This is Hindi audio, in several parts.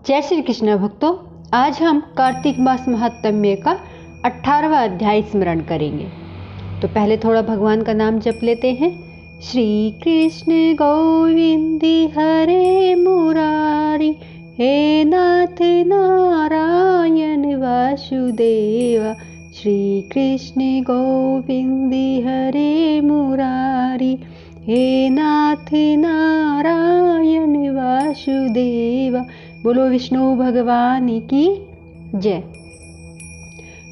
जय श्री कृष्ण भक्तों, आज हम कार्तिक मास महात्म्य का 18वां अध्याय स्मरण करेंगे। तो पहले थोड़ा भगवान का नाम जप लेते हैं। श्री कृष्ण गोविंद हरे मुरारी, हे नाथ नारायण वासुदेवा। श्री कृष्ण गोविंद हरे मुरारी, हे नाथ नारायण वासुदेवा। बोलो विष्णु भगवान की जय।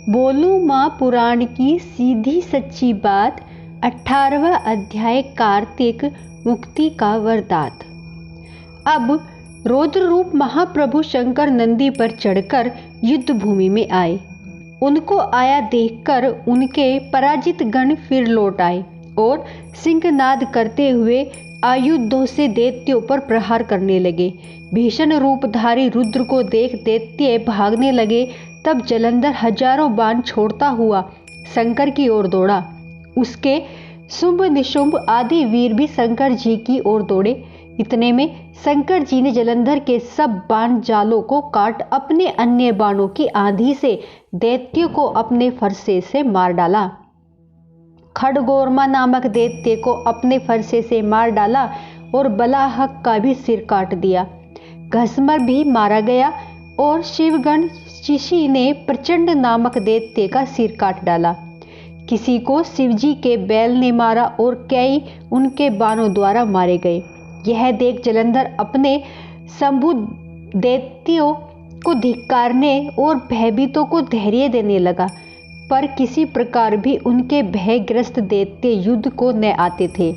बोलूं माँ पुराण की सीधी सच्ची बात, 18वां अध्याय कार्तिक मुक्ति का वरदात। अब रौद्र रूप महाप्रभु शंकर नंदी पर चढ़कर युद्ध भूमि में आए। उनको आया देखकर उनके पराजित गण फिर लौट आए और सिंहनाद करते हुए आयुधों से दैत्यों पर प्रहार करने लगे। भीषण रूपधारी रुद्र को देख दैत्य भागने लगे। तब जलंधर हजारों बाण छोड़ता हुआ शंकर की ओर दौड़ा। उसके शुंभ निशुंभ आदि वीर भी शंकर जी की ओर दौड़े। इतने में शंकर जी ने जलंधर के सब बाण जालों को काट अपने अन्य बाणों की आंधी से दैत्य को अपने फरसे से मार डाला। खड़गोरमा नामक दैत्य को अपने फरसे से मार डाला और बलाहक का भी सिर काट दिया। घसमर भी मारा गया और शिवगण शिशी ने प्रचंड नामक दैत्य का सिर काट डाला। किसी को शिवजी के बैल ने मारा और कई उनके बाणों द्वारा मारे गए। यह देख जलंधर अपने शंभु दैत्यों को धिक्कारने और भयभीतों को धैर्य देने लगा, पर किसी प्रकार भी उनके भयग्रस्त दैत्य युद्ध को न आते थे।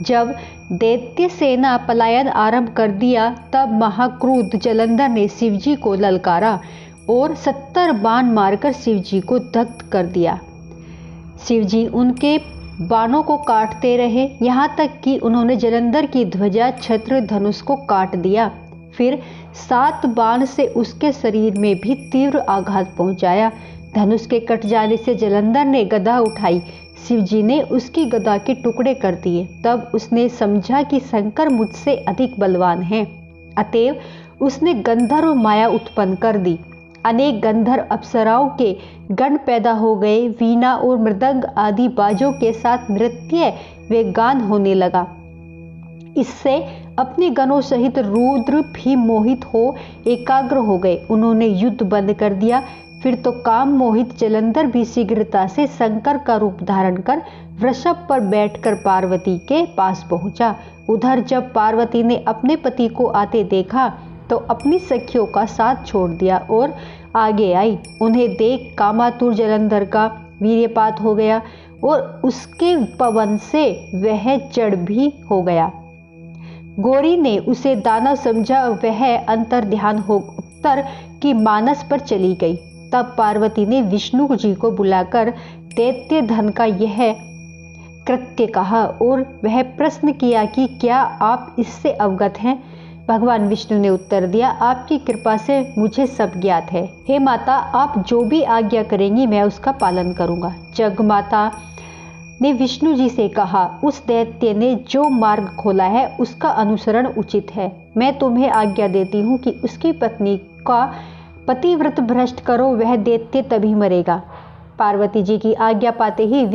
जब दैत्य सेना पलायन आरंभ कर दिया, तब महाक्रोध जलंधर ने शिवजी को ललकारा और 70 बाण मारकर शिवजी को दग्ध कर दिया। शिवजी उनके बाणों को काटते रहे, यहाँ तक कि उन्होंने जलंधर की ध्वजा छत्र धनुष को काट दिया। फिर 7 बाण से उसके शरीर में भी तीव्र आघात पहुंचाया। धनुष के कट जाने से जलंधर ने गदा उठाई। शिवजी ने उसकी गदा के टुकड़े कर दिए। तब उसने समझा कि शंकर मुझसे अधिक बलवान हैं। अतएव उसने गंधर्व माया उत्पन्न कर दी। अनेक गंधर्व अप्सराओं के गण पैदा हो गए। वीणा और मृदंग आदि बाजों के साथ नृत्य व गान होने लगा। इससे अपने गणों सहित रुद्र भी मोहित हो एकाग्र हो गए। उन्होंने युद्ध बंद कर दिया। फिर तो काम मोहित जलंधर भी शीघ्रता से शंकर का रूप धारण कर वृषभ पर बैठकर पार्वती के पास पहुंचा। उधर जब पार्वती ने अपने पति को आते देखा तो अपनी सखियों का साथ छोड़ दिया और आगे आई। उन्हें देख कामातुर जलंधर का वीर्यपात हो गया और उसके पवन से वह जड़ भी हो गया। गौरी ने उसे दानव समझा। वह अंतर ध्यान हो उत्तर की मानस पर चली गई। तब पार्वती ने विष्णु जी को बुलाकर दैत्य धन का यह कृत्य कहा और वह प्रश्न किया कि क्या आप इससे अवगत हैं। भगवान विष्णु ने उत्तर दिया, आपकी कृपा से मुझे सब ज्ञात है। हे माता, आप जो भी आज्ञा करेंगी मैं उसका पालन करूंगा। जगमाता ने विष्णु जी से कहा, उस दैत्य ने जो मार्ग खोला है उसका अनुसरण उचित है। मैं तुम्हें आज्ञा देती हूँ कि उसकी पत्नी का पतिव्रत भ्रष्ट करो, वह दैत्य तभी मरेगा। पार्वती जी की आज्ञा पाते ही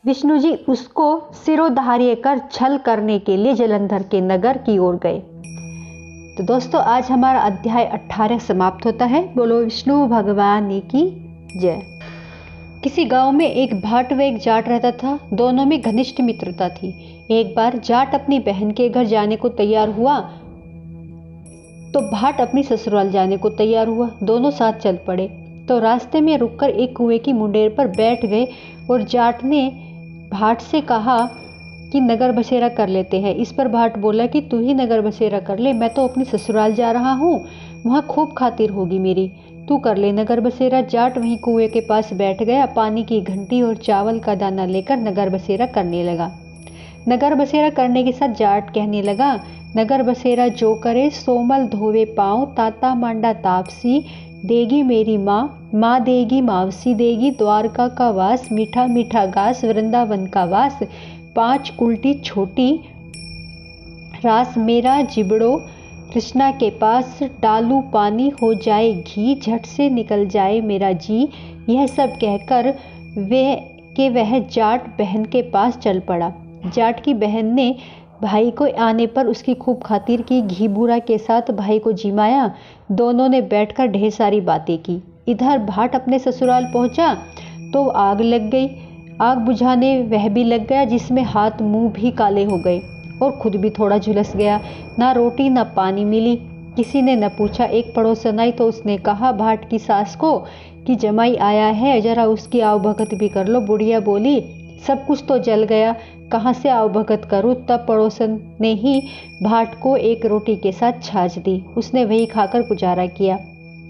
विष्णु जी उसको सिरोधार्य कर छल करने के लिए जलंधर के नगर की ओर गए। तो दोस्तों, आज हमारा अध्याय 18 समाप्त होता है। बोलो विष्णु भगवान की जय। किसी गांव में एक भाट व एक जाट रहता था। दोनों में घनिष्ठ मित्रता थी। एक बार जाट अपनी बहन के घर जाने को तैयार हुआ तो भाट अपनी ससुराल जाने को तैयार हुआ। दोनों साथ चल पड़े। तो रास्ते में रुककर एक कुएं की मुंडेर पर बैठ गए और जाट ने भाट से कहा कि नगर बसेरा कर लेते हैं। इस पर भाट बोला कि तू ही नगर बसेरा कर ले, मैं तो अपनी ससुराल जा रहा हूँ, वहाँ खूब खातिर होगी मेरी, तू कर ले नगर बसेरा। जाट वहीं कुएं के पास बैठ गया। पानी की घंटी और चावल का दाना लेकर नगर बसेरा करने लगा। नगर बसेरा करने के साथ जाट कहने लगा, नगर बसेरा जो करे सोमल धोवे पाँव, ताता मांडा तापसी देगी मेरी माँ, माँ देगी मावसी देगी, द्वारका का वास, मीठा मीठा घास, वृंदावन का वास, 5 उल्टी छोटी रास मेरा जिबड़ो कृष्णा के पास डालू पानी हो जाए घी, झट से निकल जाए मेरा जी। यह सब कहकर वह जाट बहन के पास चल पड़ा। जाट की बहन ने भाई को आने पर उसकी खूब खातिर की, घी बूरा के साथ भाई को जिमाया। दोनों ने बैठकर ढेर सारी बातें की। इधर भाट अपने ससुराल पहुंचा तो आग लग गई। आग बुझाने वह भी लग गया, जिसमें हाथ मुंह भी काले हो गए और खुद भी थोड़ा झुलस गया। ना रोटी ना पानी मिली। किसी ने न पूछा। एक पड़ोसन आई तो उसने कहा भाट की सास को कि जमाई आया है, जरा उसकी आवभगत भी कर लो। बुढ़िया बोली सब कुछ तो जल गया, कहाँ से आवभगत करूं। तब पड़ोसन ने ही भाट को एक रोटी के साथ छाछ दी। उसने वही खाकर गुजारा किया।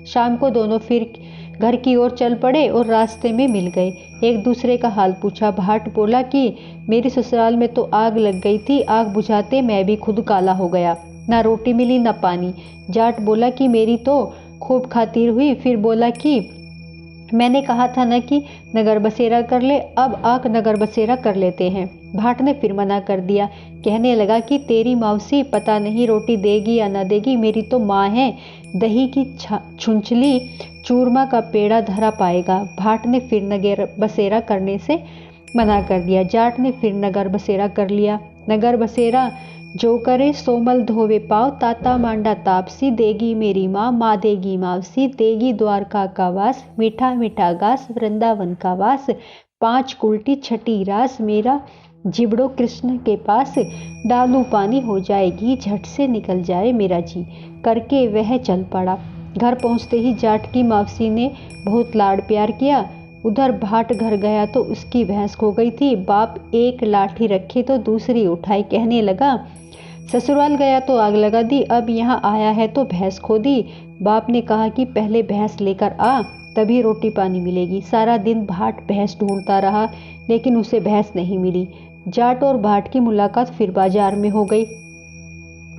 शाम को दोनों फिर घर की ओर चल पड़े और रास्ते में मिल गए। एक दूसरे का हाल पूछा। भाट बोला कि मेरे ससुराल में तो आग लग गई थी, आग बुझाते मैं भी खुद काला हो गया, ना रोटी मिली ना पानी। जाट बोला कि मेरी तो खूब खातिर हुई। फिर बोला कि मैंने कहा था ना कि नगर बसेरा कर ले, अब आग नगर बसेरा कर लेते हैं। भाट ने फिर मना कर दिया। कहने लगा कि तेरी मौसी पता नहीं रोटी देगी या ना देगी, मेरी तो माँ है, दही की छुंछली चूरमा का पेड़ा धरा पाएगा। भाट ने फिर नगर बसेरा करने से मना कर दिया। जाट ने फिर नगर बसेरा कर लिया। नगर बसेरा जो करे सोमल धोवे पाव, ताता मांडा तापसी, देगी मेरी माँ, माँ देगी मावसी, देगी द्वारका का वास, मीठा मीठा घास वृंदावन का वास, 5 कुल्टी छठी रास, मेरा जिबड़ो कृष्ण के पास, डालू पानी हो जाएगी, झट से निकल जाए मेरा जी। करके वह चल पड़ा। घर पहुँचते ही जाट की मावसी ने बहुत लाड प्यार किया। उधर भाट घर गया तो उसकी भैंस खो गई थी। बाप एक लाठी रखी तो दूसरी उठाई। कहने लगा ससुराल गया तो आग लगा दी, अब यहाँ आया है तो भैंस खो दी। बाप ने कहा कि पहले भैंस लेकर आ, तभी रोटी पानी मिलेगी। सारा दिन भाट भैंस ढूंढता रहा, लेकिन उसे भैंस नहीं मिली। जाट और भाट की मुलाकात फिर बाजार में हो गई।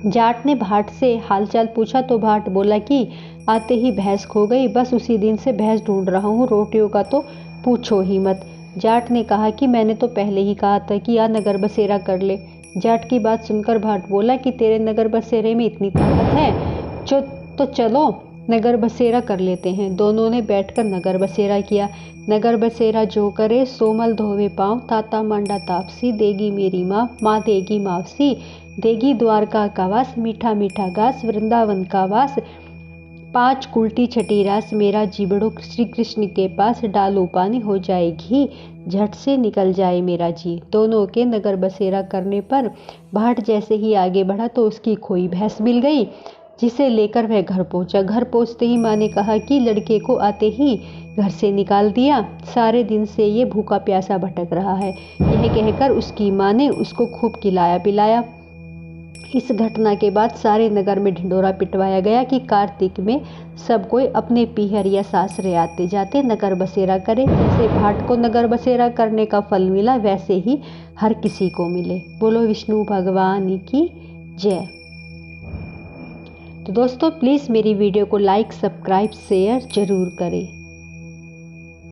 जाट ने भाट से हालचाल पूछा तो भाट बोला कि आते ही भैंस खो गई, बस उसी दिन से भैंस ढूंढ रहा हूँ, रोटियों का तो पूछो ही मत। जाट ने कहा कि मैंने तो पहले ही कहा था कि या नगर बसेरा कर ले। जाट की बात सुनकर भाट बोला कि तेरे नगर बसेरे में इतनी ताकत है तो चलो नगर बसेरा कर लेते हैं। दोनों ने बैठकर नगर बसेरा किया। नगर बसेरा जो करे सोमल धोवे पाँव, ताता मांडा तापसी, देगी मेरी माँ, माँ देगी मावसी, देगी द्वारका का वास, मीठा मीठा घास वृंदावन का वास, 5 कुल्टी छठी रास, मेरा जिबड़ो श्री कृष्ण के पास, डालो पानी हो जाए घी, झट से निकल जाए मेरा जी। दोनों के नगर बसेरा करने पर भाट जैसे ही आगे बढ़ा तो उसकी खोई भैंस मिल गई, जिसे लेकर वह घर पहुंचा। घर पहुंचते ही माँ ने कहा कि लड़के को आते ही घर से निकाल दिया, सारे दिन से ये भूखा प्यासा भटक रहा है। यह कहकर उसकी माँ ने उसको खूब खिलाया पिलाया। इस घटना के बाद सारे नगर में ढिंडोरा पिटवाया गया कि कार्तिक में सब कोई अपने पीहर या सासरे आते जाते नगर बसेरा करे। जैसे भाट को नगर बसेरा करने का फल मिला, वैसे ही हर किसी को मिले। बोलो विष्णु भगवान की जय। तो दोस्तों प्लीज़ मेरी वीडियो को लाइक सब्सक्राइब शेयर ज़रूर करें।